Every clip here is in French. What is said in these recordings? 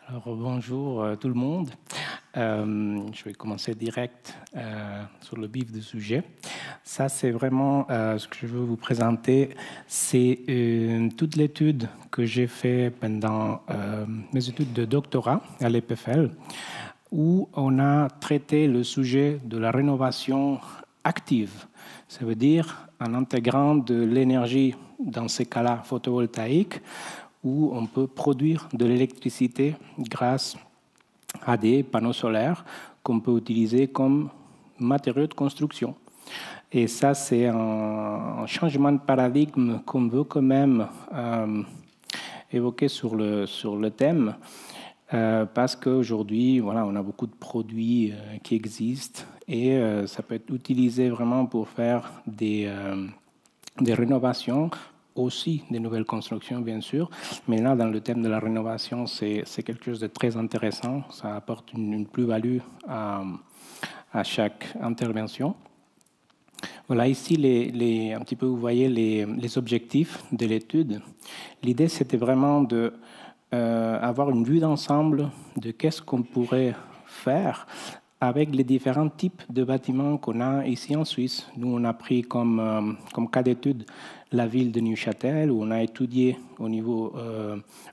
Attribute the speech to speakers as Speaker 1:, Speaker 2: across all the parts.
Speaker 1: Alors, bonjour tout le monde. Je vais commencer direct sur le vif du sujet. Ça, c'est vraiment ce que je veux vous présenter. C'est toute l'étude que j'ai faite pendant mes études de doctorat à l'EPFL, où on a traité le sujet de la rénovation active. Ça veut dire en intégrant de l'énergie, dans ces cas-là photovoltaïque, où on peut produire de l'électricité grâce à des panneaux solaires qu'on peut utiliser comme matériaux de construction. Et ça, c'est un changement de paradigme qu'on veut quand même évoquer sur le thème, parce qu'aujourd'hui, voilà, on a beaucoup de produits qui existent et ça peut être utilisé vraiment pour faire des rénovations, aussi des nouvelles constructions, bien sûr. Mais là, dans le thème de la rénovation, c'est quelque chose de très intéressant. Ça apporte une plus-value à chaque intervention. Voilà, ici, un petit peu, vous voyez les objectifs de l'étude. L'idée, c'était vraiment de avoir une vue d'ensemble de qu'est-ce qu'on pourrait faire avec les différents types de bâtiments qu'on a ici en Suisse. Nous, on a pris comme cas d'étude la ville de Neuchâtel, où on a étudié au niveau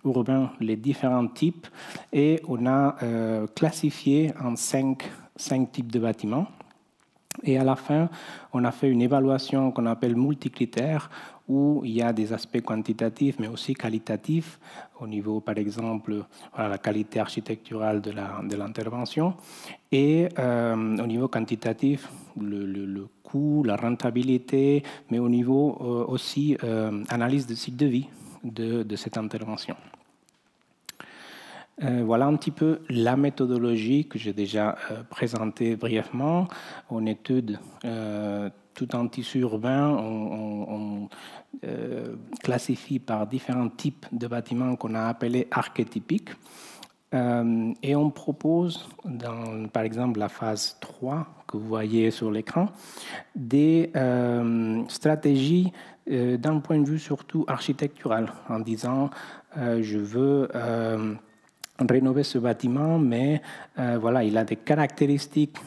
Speaker 1: urbain les différents types, et on a classifié en cinq types de bâtiments. Et à la fin, on a fait une évaluation qu'on appelle multicritère, où il y a des aspects quantitatifs, mais aussi qualitatifs, au niveau, par exemple, voilà, la qualité architecturale de l'intervention, et au niveau quantitatif, le coût, la rentabilité, mais au niveau aussi analyse de cycle de vie de cette intervention. Voilà un petit peu la méthodologie que j'ai déjà présentée brièvement. On étude tout un tissu urbain, on classifie par différents types de bâtiments qu'on a appelés archétypiques. Et on propose, par exemple, la phase 3 que vous voyez sur l'écran, des stratégies d'un point de vue surtout architectural, en disant je veux rénover ce bâtiment, mais voilà, il a des caractéristiques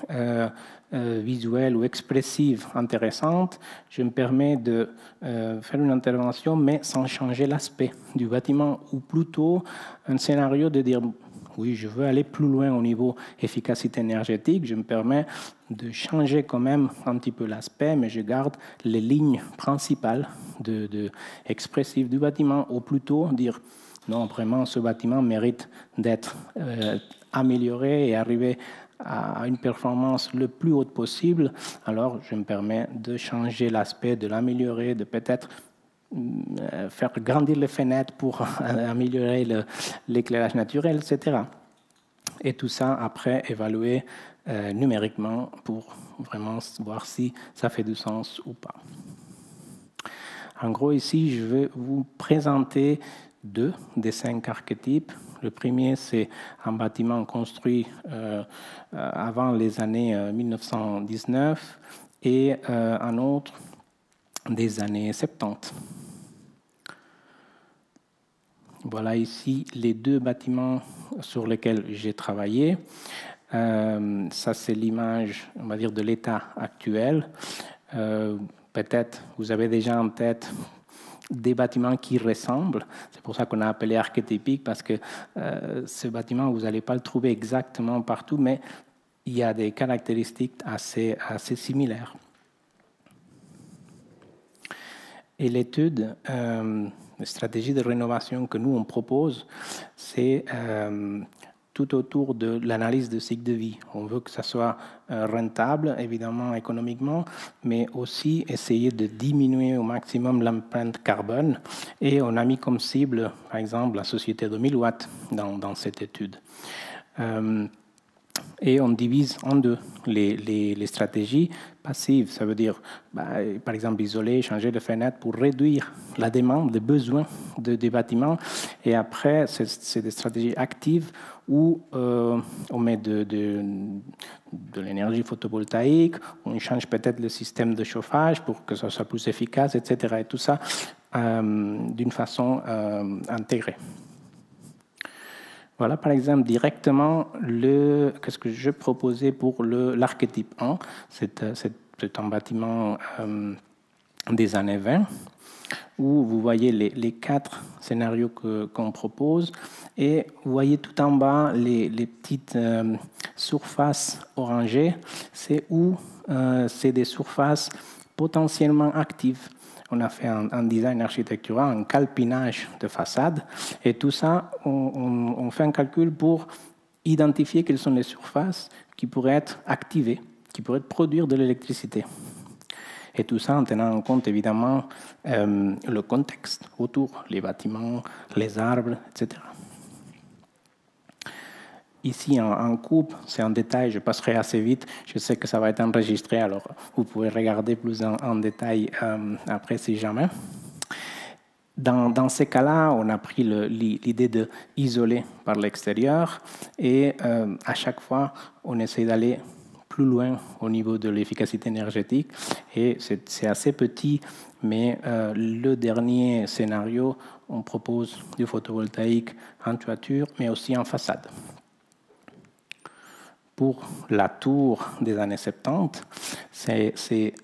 Speaker 1: visuelles ou expressives intéressantes. Je me permets de faire une intervention, mais sans changer l'aspect du bâtiment, ou plutôt un scénario de dire oui, je veux aller plus loin au niveau efficacité énergétique. Je me permets de changer quand même un petit peu l'aspect, mais je garde les lignes principales expressives du bâtiment, ou plutôt dire non, vraiment, ce bâtiment mérite d'être amélioré et arriver à une performance le plus haute possible. Alors, je me permets de changer l'aspect, de l'améliorer, de peut-être faire grandir les fenêtres pour améliorer l'éclairage naturel, etc. Et tout ça, après, évaluer numériquement pour vraiment voir si ça fait du sens ou pas. En gros, ici, je vais vous présenter 2 des 5 archétypes. Le premier, c'est un bâtiment construit avant les années 1919 et un autre des années 70. Voilà ici les 2 bâtiments sur lesquels j'ai travaillé. Ça, c'est l'image, on va dire, de l'état actuel. Peut-être vous avez déjà en tête des bâtiments qui ressemblent. C'est pour ça qu'on a appelé archétypique, parce que ce bâtiment, vous n'allez pas le trouver exactement partout, mais il y a des caractéristiques assez similaires. Et l'étude, la stratégie de rénovation que nous, on propose, c'est tout autour de l'analyse de cycle de vie. On veut que ça soit rentable, évidemment, économiquement, mais aussi essayer de diminuer au maximum l'empreinte carbone. Et on a mis comme cible, par exemple, la société de 1000 watts dans cette étude. Et on divise en 2 les stratégies passives. Ça veut dire, par exemple, isoler, changer de fenêtre pour réduire la demande, les besoins des bâtiments. Et après, c'est des stratégies actives où on met de l'énergie photovoltaïque, on change peut-être le système de chauffage pour que ça soit plus efficace, etc. Et tout ça d'une façon intégrée. Voilà, par exemple, directement, qu'est-ce que je proposais pour l'archétype 1. C'est un bâtiment des années 20, où vous voyez les 4 scénarios qu'on propose, et vous voyez tout en bas les petites surfaces orangées, c'est où c'est des surfaces potentiellement actives. On a fait un design architectural, un calpinage de façade, et tout ça, on fait un calcul pour identifier quelles sont les surfaces qui pourraient être activées, qui pourraient produire de l'électricité. Et tout ça en tenant en compte évidemment le contexte autour, les bâtiments, les arbres, etc. Ici, en coupe, c'est en détail, je passerai assez vite. Je sais que ça va être enregistré, alors vous pouvez regarder plus en détail après si jamais. Dans ces cas-là, on a pris l'idée d'isoler par l'extérieur et à chaque fois, on essaie d'aller plus loin au niveau de l'efficacité énergétique. Et c'est assez petit, mais le dernier scénario, on propose du photovoltaïque en toiture, mais aussi en façade. Pour la tour des années 70, c'est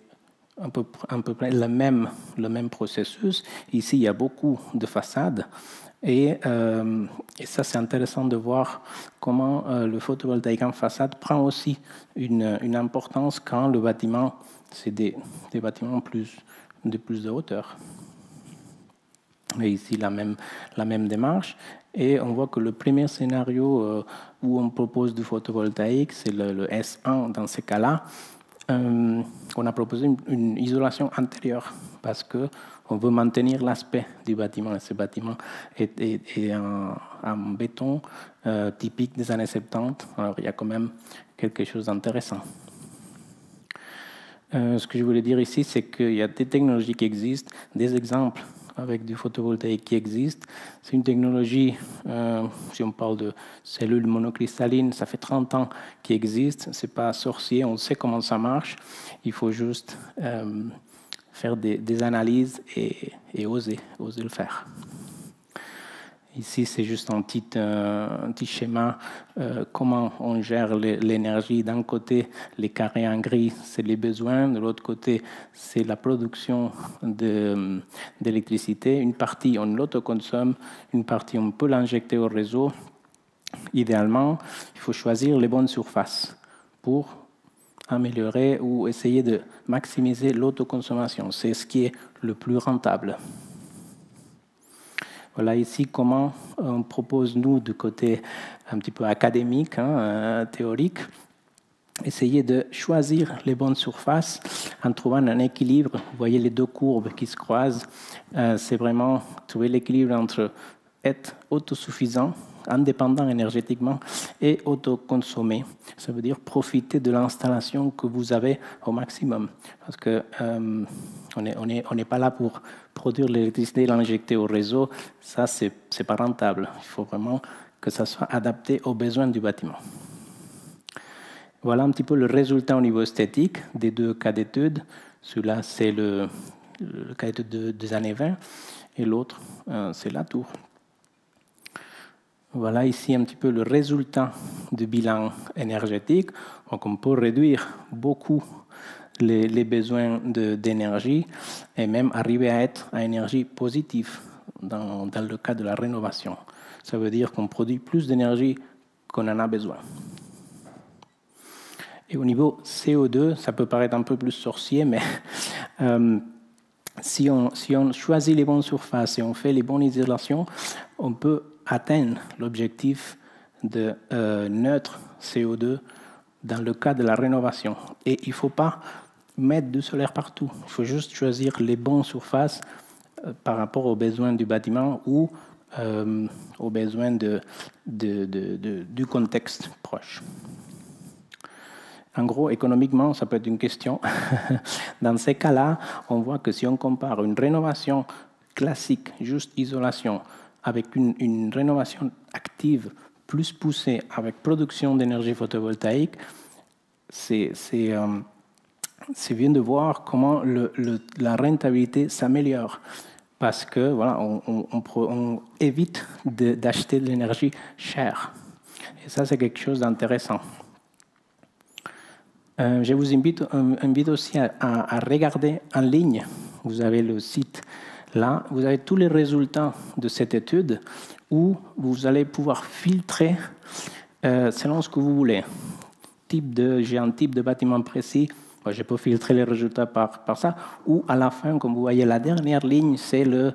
Speaker 1: à peu près le même processus. Ici, il y a beaucoup de façades. Et ça, c'est intéressant de voir comment le photovoltaïque en façade prend aussi une importance quand le bâtiment, c'est des bâtiments de plus de hauteur. Et ici, la même démarche. Et on voit que le premier scénario où on propose du photovoltaïque, c'est le S1 dans ces cas-là. On a proposé une isolation intérieure parce qu'on veut maintenir l'aspect du bâtiment. Et ce bâtiment est en béton typique des années 70. Alors, il y a quand même quelque chose d'intéressant. Ce que je voulais dire ici, c'est qu'il y a des technologies qui existent, des exemples avec du photovoltaïque qui existent. C'est une technologie, si on parle de cellules monocristallines, ça fait 30 ans qu'il existe. Ce n'est pas sorcier, on sait comment ça marche. Il faut juste faire des analyses et oser le faire. Ici, c'est juste un petit schéma, comment on gère l'énergie. D'un côté, les carrés en gris, c'est les besoins. De l'autre côté, c'est la production d'électricité. Une partie, on l'autoconsomme. Une partie, on peut l'injecter au réseau. Idéalement, il faut choisir les bonnes surfaces pour améliorer ou essayer de maximiser l'autoconsommation. C'est ce qui est le plus rentable. Voilà ici comment on propose, nous, du côté un petit peu académique, théorique, essayer de choisir les bonnes surfaces en trouvant un équilibre. Vous voyez les deux courbes qui se croisent. C'est vraiment trouver l'équilibre entre être autosuffisant, indépendant énergétiquement et autoconsommé. Ça veut dire profiter de l'installation que vous avez au maximum. Parce que on n'est pas là pour produire l'électricité et l'injecter au réseau. Ça, c'est pas rentable. Il faut vraiment que ça soit adapté aux besoins du bâtiment. Voilà un petit peu le résultat au niveau esthétique des deux cas d'études. Celui-là, c'est le cas d'étude des années 20 et l'autre, c'est la tour. Voilà ici un petit peu le résultat du bilan énergétique. Donc on peut réduire beaucoup les besoins d'énergie et même arriver à être à énergie positive dans le cas de la rénovation. Ça veut dire qu'on produit plus d'énergie qu'on en a besoin. Et au niveau CO2, ça peut paraître un peu plus sorcier, mais si on choisit les bonnes surfaces et on fait les bonnes isolations, on peut atteindre l'objectif de neutre CO2 dans le cas de la rénovation. Et il ne faut pas mettre du solaire partout. Il faut juste choisir les bonnes surfaces par rapport aux besoins du bâtiment ou aux besoins du contexte proche. En gros, économiquement, ça peut être une question. Dans ces cas-là, on voit que si on compare une rénovation classique, juste isolation, avec une rénovation active plus poussée, avec production d'énergie photovoltaïque, c'est bien de voir comment la rentabilité s'améliore. parce que voilà, on évite d'acheter de l'énergie chère. Et ça, c'est quelque chose d'intéressant. Je vous invite aussi à regarder en ligne. Vous avez le site là, vous avez tous les résultats de cette étude où vous allez pouvoir filtrer selon ce que vous voulez. J'ai un type de bâtiment précis, je peux filtrer les résultats par ça, ou à la fin, comme vous voyez, la dernière ligne, c'est le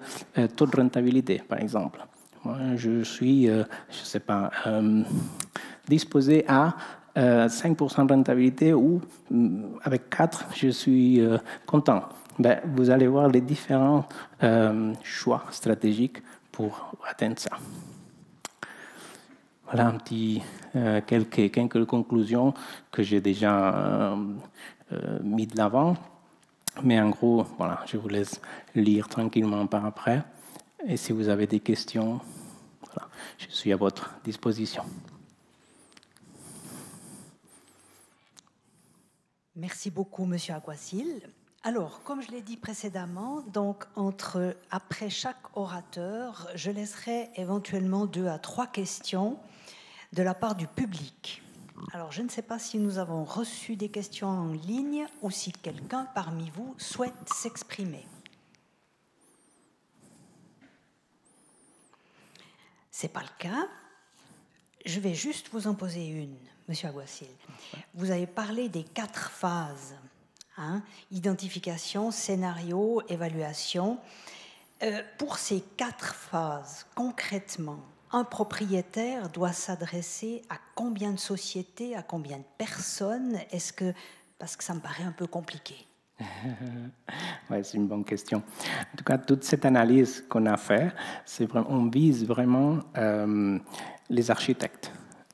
Speaker 1: taux de rentabilité, par exemple. Moi, je suis, je sais pas, disposé à 5% de rentabilité ou avec 4, je suis content. Ben, vous allez voir les différents choix stratégiques pour atteindre ça. Voilà quelques conclusions que j'ai déjà mis de l'avant. Mais en gros, voilà, je vous laisse lire tranquillement par après. Et si vous avez des questions, voilà, je suis à votre disposition.
Speaker 2: Merci beaucoup, Monsieur Aguacil. Alors, comme je l'ai dit précédemment, donc après chaque orateur, je laisserai éventuellement 2 à 3 questions de la part du public. Alors, je ne sais pas si nous avons reçu des questions en ligne ou si quelqu'un parmi vous souhaite s'exprimer. Ce n'est pas le cas. Je vais juste vous en poser une, Monsieur Aguacil. Vous avez parlé des 4 phases. Identification, scénario, évaluation. Pour ces 4 phases, concrètement, un propriétaire doit s'adresser à combien de sociétés, à combien de personnes? Parce que ça me paraît un peu compliqué.
Speaker 1: Ouais, c'est une bonne question. En tout cas, toute cette analyse qu'on a faite, on vise vraiment les architectes.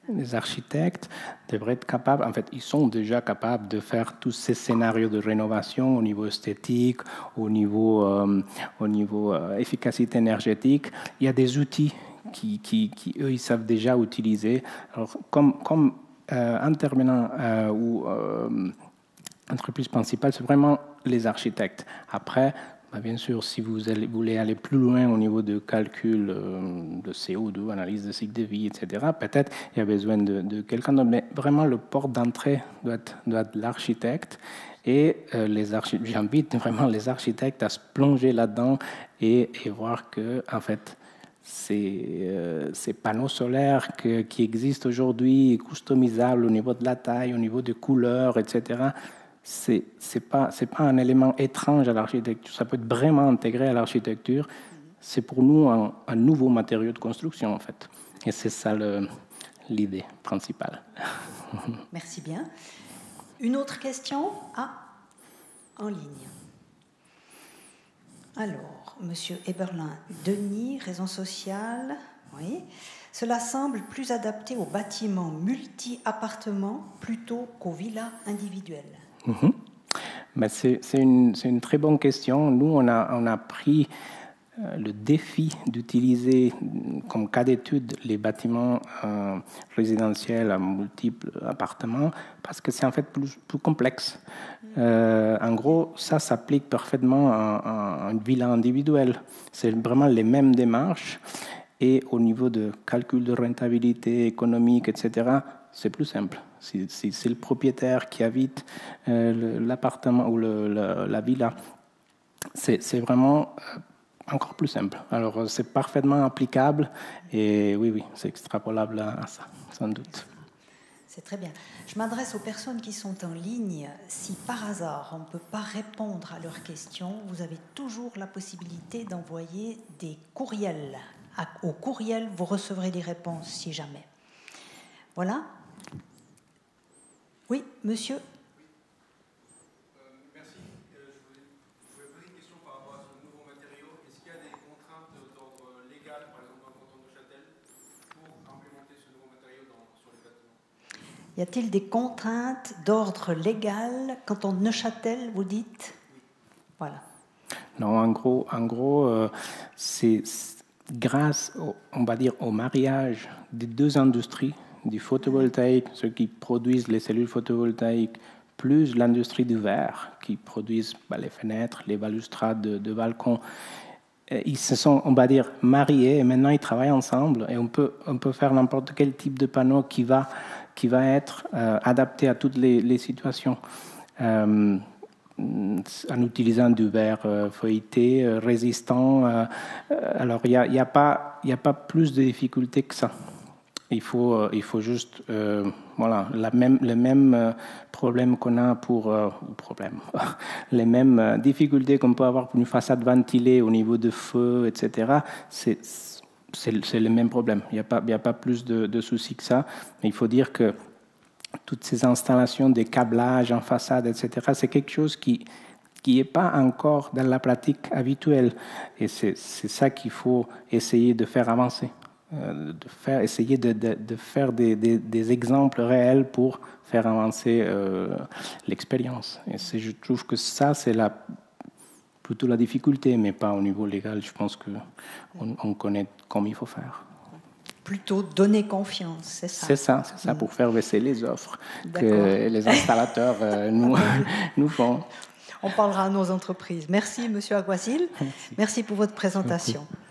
Speaker 1: Les architectes devraient être capables, en fait, ils sont déjà capables de faire tous ces scénarios de rénovation au niveau esthétique, au niveau efficacité énergétique. Il y a des outils qui eux, ils savent déjà utiliser. Alors, comme intervenant ou entreprise principale, c'est vraiment les architectes. Après, bien sûr, si vous voulez aller plus loin au niveau de calcul de CO2, analyse de cycle de vie, etc., peut-être il y a besoin de quelqu'un d'autre. Mais vraiment, le port d'entrée doit être l'architecte. Et j'invite vraiment les architectes à se plonger là-dedans et voir que, en fait, ces panneaux solaires qui existent aujourd'hui, customisables au niveau de la taille, au niveau des couleurs, etc., c'est pas un élément étrange à l'architecture. Ça peut être vraiment intégré à l'architecture. C'est pour nous un nouveau matériau de construction, en fait. Et c'est ça l'idée principale.
Speaker 2: Merci bien. Une autre question? En ligne. Alors, Monsieur Eberlin, Denis, raison sociale, oui. Cela semble plus adapté aux bâtiments multi-appartements plutôt qu'aux villas individuelles.
Speaker 1: Ben c'est une très bonne question. Nous, on a pris le défi d'utiliser comme cas d'étude les bâtiments résidentiels à multiples appartements parce que c'est en fait plus complexe. En gros, ça s'applique parfaitement à une villa individuelle. C'est vraiment les mêmes démarches et au niveau de calcul de rentabilité économique, etc., c'est plus simple. Si c'est le propriétaire qui habite l'appartement ou la villa, c'est vraiment encore plus simple. Alors, c'est parfaitement applicable et oui, c'est extrapolable à ça, sans doute.
Speaker 2: C'est très bien. Je m'adresse aux personnes qui sont en ligne. Si par hasard on ne peut pas répondre à leurs questions, vous avez toujours la possibilité d'envoyer des courriels. Au courriel, vous recevrez des réponses si jamais. Voilà. Oui, monsieur.
Speaker 3: Merci. Je voulais poser une question par rapport à ce nouveau matériau. Est-ce qu'il y a des contraintes d'ordre légal, par exemple dans le canton de Neuchâtel, pour implémenter ce nouveau matériau sur les bâtiments?
Speaker 2: Y a-t-il des contraintes d'ordre légal canton de Neuchâtel, vous dites? Oui. Voilà.
Speaker 1: Non, en gros, c'est grâce, on va dire, au mariage des deux industries, du photovoltaïque, ceux qui produisent les cellules photovoltaïques, plus l'industrie du verre, qui produisent les fenêtres, les balustrades de balcons. ils se sont, on va dire, mariés et maintenant ils travaillent ensemble et on peut faire n'importe quel type de panneau qui va être adapté à toutes les situations. En utilisant du verre feuilleté, résistant. Alors, il n'y a pas plus de difficultés que ça. Il faut juste voilà, le même problème qu'on a les mêmes difficultés qu'on peut avoir pour une façade ventilée au niveau de feu, etc. C'est le même problème. Il n'y a pas plus de soucis que ça. Mais il faut dire que toutes ces installations de câblage en façade, etc., c'est quelque chose qui n'est pas encore dans la pratique habituelle. Et c'est ça qu'il faut essayer de faire avancer. Essayer de faire des exemples réels pour faire avancer l'expérience. Et je trouve que ça, c'est plutôt la difficulté, mais pas au niveau légal. Je pense qu'on connaît comme il faut faire.
Speaker 2: Plutôt donner confiance, c'est ça.
Speaker 1: C'est ça, pour faire baisser les offres que les installateurs nous font.
Speaker 2: On parlera à nos entreprises. Merci, Monsieur Aguasil. Merci pour votre présentation. Merci.